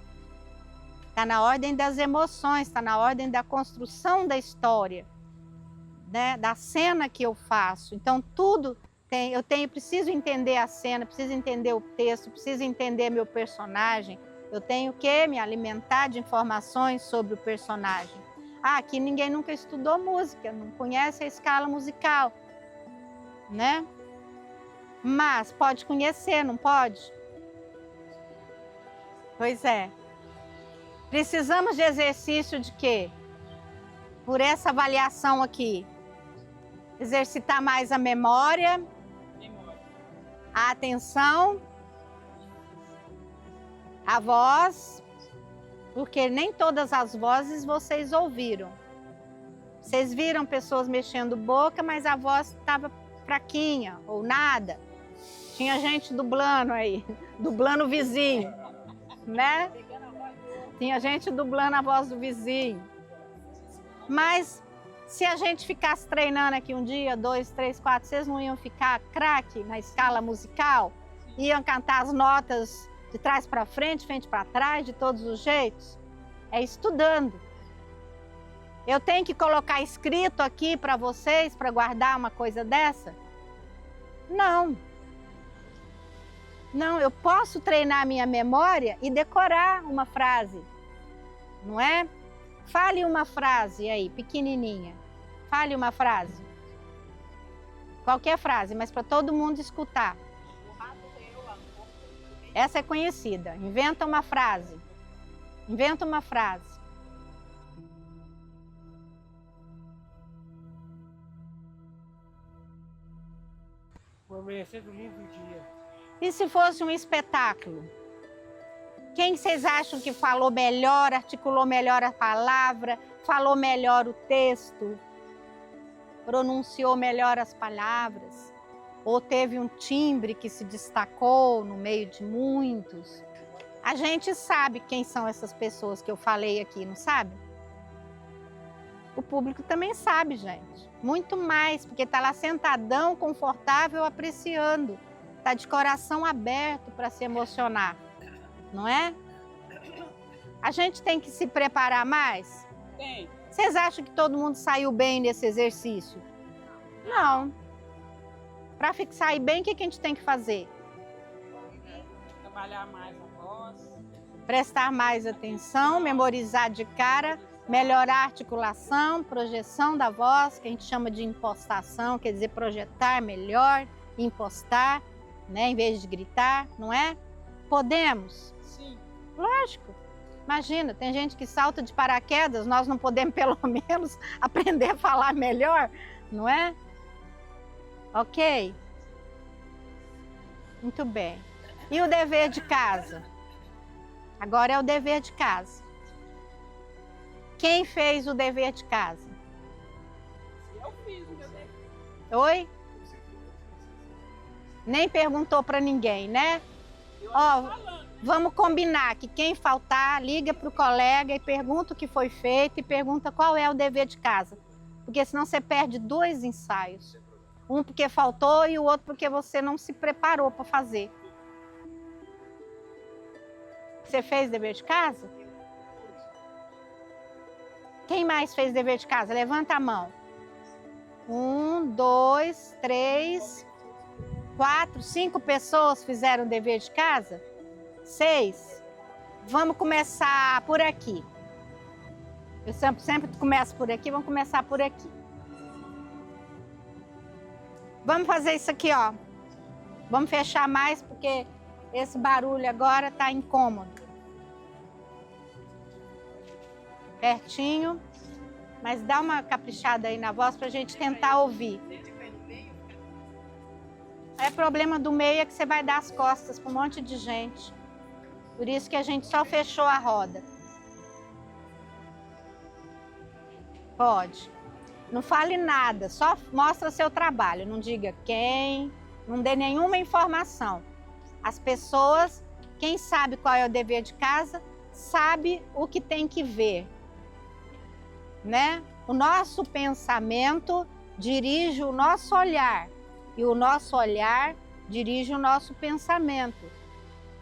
Está na ordem das emoções, está na ordem da construção da história, né? Da cena que eu faço. Então tudo preciso entender a cena, preciso entender o texto, preciso entender meu personagem. Eu tenho que me alimentar de informações sobre o personagem. Ah, aqui ninguém nunca estudou música, não conhece a escala musical, né? Mas pode conhecer, não pode? Pois é. Precisamos de exercício de quê? Por essa avaliação aqui. Exercitar mais a memória, a atenção, a voz, porque nem todas as vozes vocês ouviram. Vocês viram pessoas mexendo boca, mas a voz estava fraquinha ou nada. Tinha gente dublando aí, dublando o vizinho, né? Tinha gente dublando a voz do vizinho. Mas se a gente ficasse treinando aqui um dia, 2, 3, 4, vocês não iam ficar craque na escala musical? Iam cantar as notas de trás para frente para trás, de todos os jeitos? É estudando. Eu tenho que colocar escrito aqui para vocês, para guardar uma coisa dessa? Não. Não, eu posso treinar a minha memória e decorar uma frase, não é? Fale uma frase aí, pequenininha. Fale uma frase. Qualquer frase, mas para todo mundo escutar. Essa é conhecida. Inventa uma frase. Inventa uma frase. O amanhecer do lindo dia. E se fosse um espetáculo? Quem vocês acham que falou melhor, articulou melhor a palavra, falou melhor o texto? pronunciou melhor as palavras, ou teve um timbre que se destacou no meio de muitos. A gente sabe quem são essas pessoas que eu falei aqui, não sabe? O público também sabe, gente. Muito mais, porque está lá sentadão, confortável, apreciando. Está de coração aberto para se emocionar, não é? A gente tem que se preparar mais? Tem. Vocês acham que todo mundo saiu bem nesse exercício? Não. Para sair bem, o que a gente tem que fazer? Trabalhar mais a voz. Prestar mais atenção, memorizar de cara, melhorar a articulação, projeção da voz, que a gente chama de impostação, quer dizer, projetar melhor, impostar, né, em vez de gritar, não é? Podemos? Sim. Lógico. Imagina, tem gente que salta de paraquedas, nós não podemos pelo menos aprender a falar melhor, não é? Ok? Muito bem. E o dever de casa? Agora é o dever de casa. Quem fez o dever de casa? Eu fiz o meu dever. Oi? Nem perguntou para ninguém, né? Ó, vamos combinar que quem faltar, liga para o colega e pergunta o que foi feito e pergunta qual é o dever de casa. Porque senão você perde 2 ensaios. Um porque faltou e o outro porque você não se preparou para fazer. Você fez dever de casa? Quem mais fez dever de casa? Levanta a mão. 1, 2, 3, 4, 5 pessoas fizeram dever de casa? 6. Vamos começar por aqui. Eu sempre começo por aqui, vamos começar por aqui. Vamos fazer isso aqui, ó. Vamos fechar mais porque esse barulho agora está incômodo. Pertinho, mas dá uma caprichada aí na voz para a gente tentar ouvir. É problema do meio é que você vai dar as costas para um monte de gente. Por isso que a gente só fechou a roda. Pode. Não fale nada, só mostra seu trabalho. Não diga quem, não dê nenhuma informação. As pessoas, quem sabe qual é o dever de casa, sabe o que tem que ver. Né? O nosso pensamento dirige o nosso olhar e o nosso olhar dirige o nosso pensamento.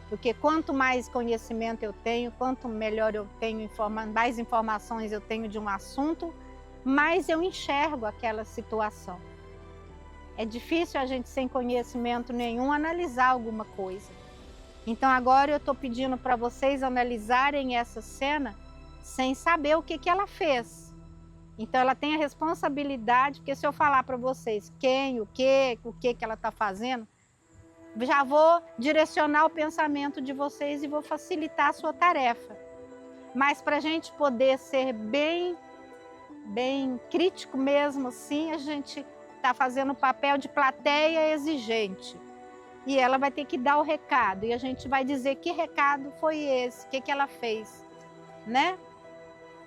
Porque quanto mais conhecimento eu tenho, quanto melhor eu tenho, mais informações eu tenho de um assunto, mais eu enxergo aquela situação. É difícil a gente sem conhecimento nenhum analisar alguma coisa. Então agora eu estou pedindo para vocês analisarem essa cena sem saber o que ela fez. Então ela tem a responsabilidade, porque se eu falar para vocês quem, o que ela está fazendo, já vou direcionar o pensamento de vocês e vou facilitar a sua tarefa. Mas para a gente poder ser bem crítico mesmo assim, a gente está fazendo o papel de plateia exigente. E ela vai ter que dar o recado, e a gente vai dizer que recado foi esse, o que ela fez, né?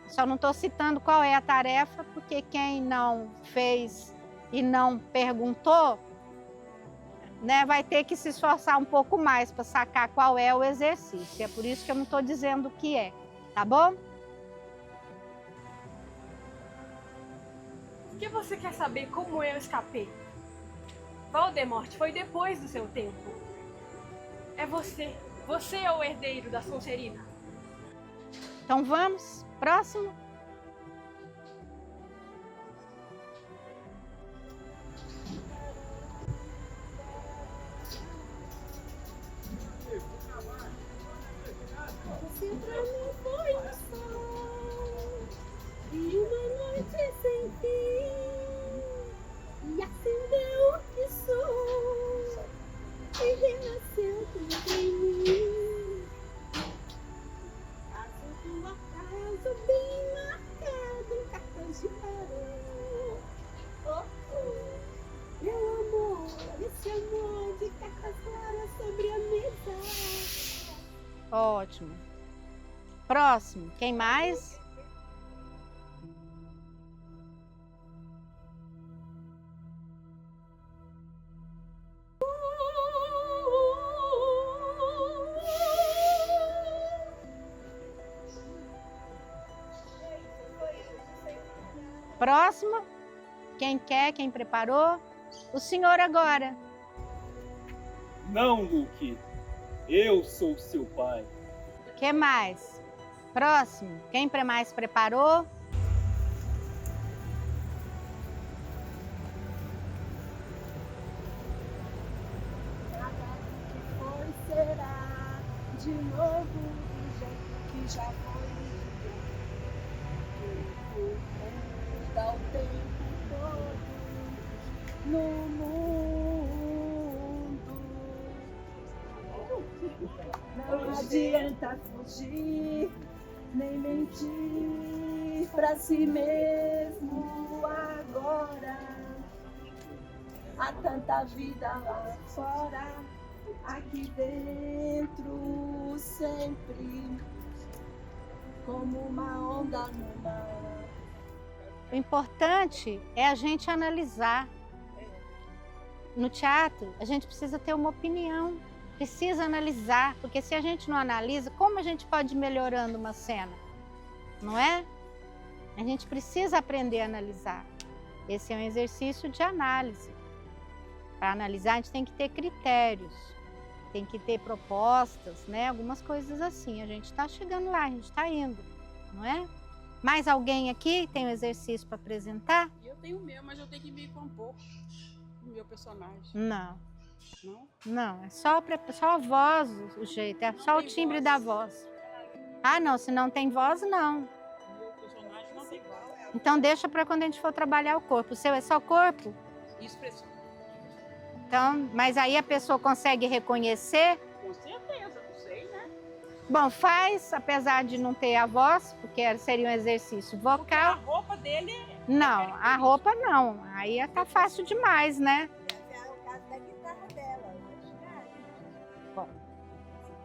Só não estou citando qual é a tarefa, porque quem não fez e não perguntou, né, vai ter que se esforçar um pouco mais para sacar qual é o exercício. É por isso que eu não estou dizendo o que é, tá bom? Por que você quer saber como eu escapei? Voldemort foi depois do seu tempo. É você. Você é o herdeiro da Sonserina. Então vamos, próximo. Você pra mim foi um sol e uma noite sem fim, e acendeu o que sou e renasceu tudo em mim. Faço tua casa bem marcado em cartões de tarô. Oh, oh, meu amor, esse amor de cartas claras sobre a mesa. Ótimo. Próximo, quem mais? Próximo. Quem quer, quem preparou? O senhor agora. Não, Luke. Eu sou seu pai. O que mais? Próximo. Quem mais preparou? Foi, será de novo do jeito que já foi. Muda o tempo todo no mundo. Não adianta fugir, nem mentir pra si mesmo agora. Há tanta vida lá fora, aqui dentro sempre, como uma onda no mar. O importante é a gente analisar. No teatro, a gente precisa ter uma opinião, precisa analisar, porque se a gente não analisa, como a gente pode ir melhorando uma cena? Não é? A gente precisa aprender a analisar. Esse é um exercício de análise. Para analisar, a gente tem que ter critérios, tem que ter propostas, né? Algumas coisas assim. A gente está chegando lá, a gente está indo, não é? Mais alguém aqui tem um exercício para apresentar? Eu tenho o meu, mas eu tenho que me compor o meu personagem. Não, Não? não. É só a voz o jeito, é só o tem timbre voz. da voz. Ah, não, se não tem voz, não. O meu personagem não tem voz. Então deixa para quando a gente for trabalhar o corpo. O seu é só corpo? Expressão. Então, mas aí a pessoa consegue reconhecer. Com certeza, não sei, né? Bom, faz, apesar de não ter a voz, porque seria um exercício Porque a vocal. roupa dele é... Não, a roupa não. Aí tá fácil demais, né? É o caso da guitarra dela.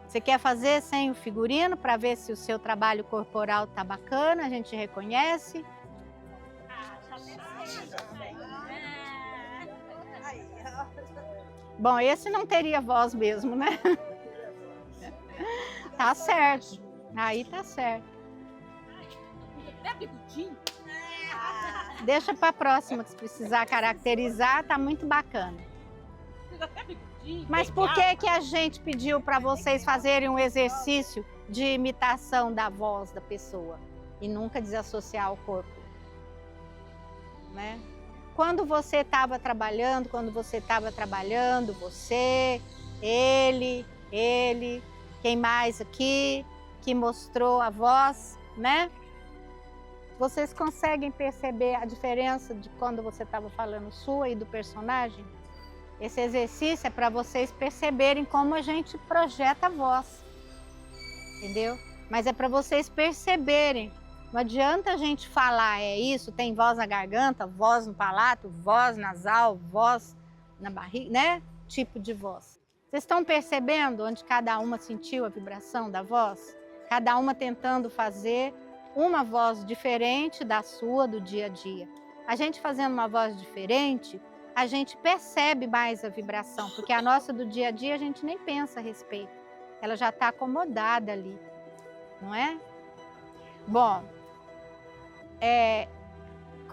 Você quer fazer sem o figurino para ver se o seu trabalho corporal tá bacana, a gente reconhece? Bom, esse não teria voz mesmo, né? Tá certo. Aí tá certo. Até bigudinho. Deixa para a próxima, que se precisar caracterizar, tá muito bacana. Até bigudinho. Mas por que a gente pediu para vocês fazerem um exercício de imitação da voz da pessoa e nunca desassociar o corpo? Né? Quando você estava trabalhando, você, ele, quem mais aqui que mostrou a voz, né? Vocês conseguem perceber a diferença de quando você estava falando sua e do personagem? Esse exercício é para vocês perceberem como a gente projeta a voz, entendeu? Mas é para vocês perceberem. Não adianta a gente falar, é isso, tem voz na garganta, voz no palato, voz nasal, voz na barriga, né? Tipo de voz. Vocês estão percebendo onde cada uma sentiu a vibração da voz? Cada uma tentando fazer uma voz diferente da sua, do dia a dia. A gente fazendo uma voz diferente, a gente percebe mais a vibração, porque a nossa do dia a dia a gente nem pensa a respeito. Ela já está acomodada ali, não é? Bom,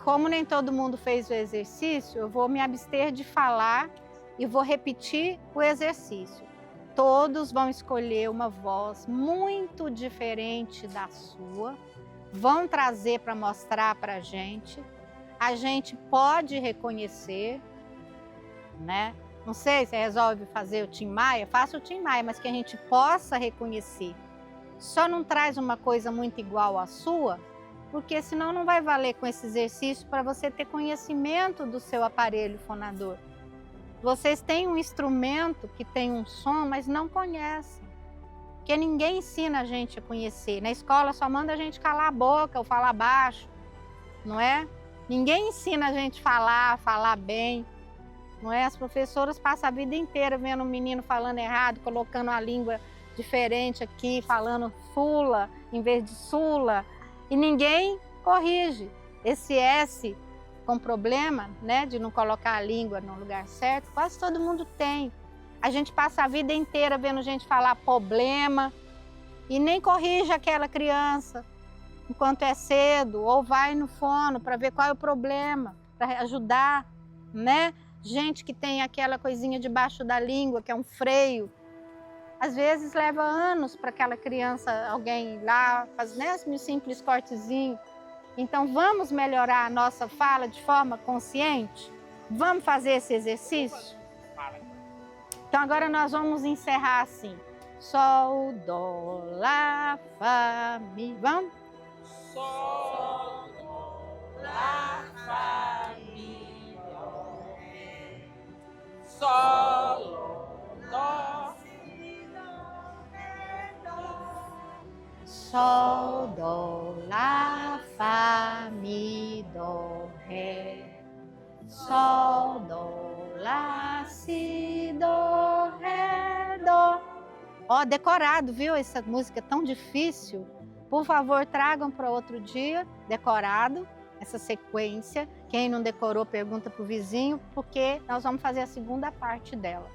como nem todo mundo fez o exercício, eu vou me abster de falar e vou repetir o exercício. Todos vão escolher uma voz muito diferente da sua, vão trazer para mostrar para a gente pode reconhecer, né? Não sei, se resolve fazer o Tim Maia, faça o Tim Maia, mas que a gente possa reconhecer. Só não traz uma coisa muito igual à sua, porque senão não vai valer com esse exercício para você ter conhecimento do seu aparelho fonador. Vocês têm um instrumento que tem um som, mas não conhecem. Porque ninguém ensina a gente a conhecer. Na escola só manda a gente calar a boca ou falar baixo, não é? Ninguém ensina a gente a falar bem, não é? As professoras passam a vida inteira vendo um menino falando errado, colocando a língua diferente aqui, falando sula em vez de sula, e ninguém corrige. Esse S com problema, né, de não colocar a língua no lugar certo, quase todo mundo tem. A gente passa a vida inteira vendo gente falar problema e nem corrige aquela criança. enquanto é cedo, ou vai no fono para ver qual é o problema, para ajudar, né? Gente que tem aquela coisinha debaixo da língua, que é um freio. Às vezes leva anos para aquela criança, alguém ir lá, fazer, né, um simples cortezinho. Então vamos melhorar a nossa fala de forma consciente? Vamos fazer esse exercício? Então agora nós vamos encerrar assim. Sol, dó, lá, fá, mi. Vamos? Sol, lá, fá, mi, dó, ré. Sol, dó, si, dó, ré, dó. Sol, dó, lá, fá, mi, dó, ré. Sol, dó, lá, si, dó, ré, dó. Ó, decorado, viu? Essa música é tão difícil. Por favor, tragam para outro dia, decorado, essa sequência. Quem não decorou, pergunta para o vizinho, porque nós vamos fazer a segunda parte dela.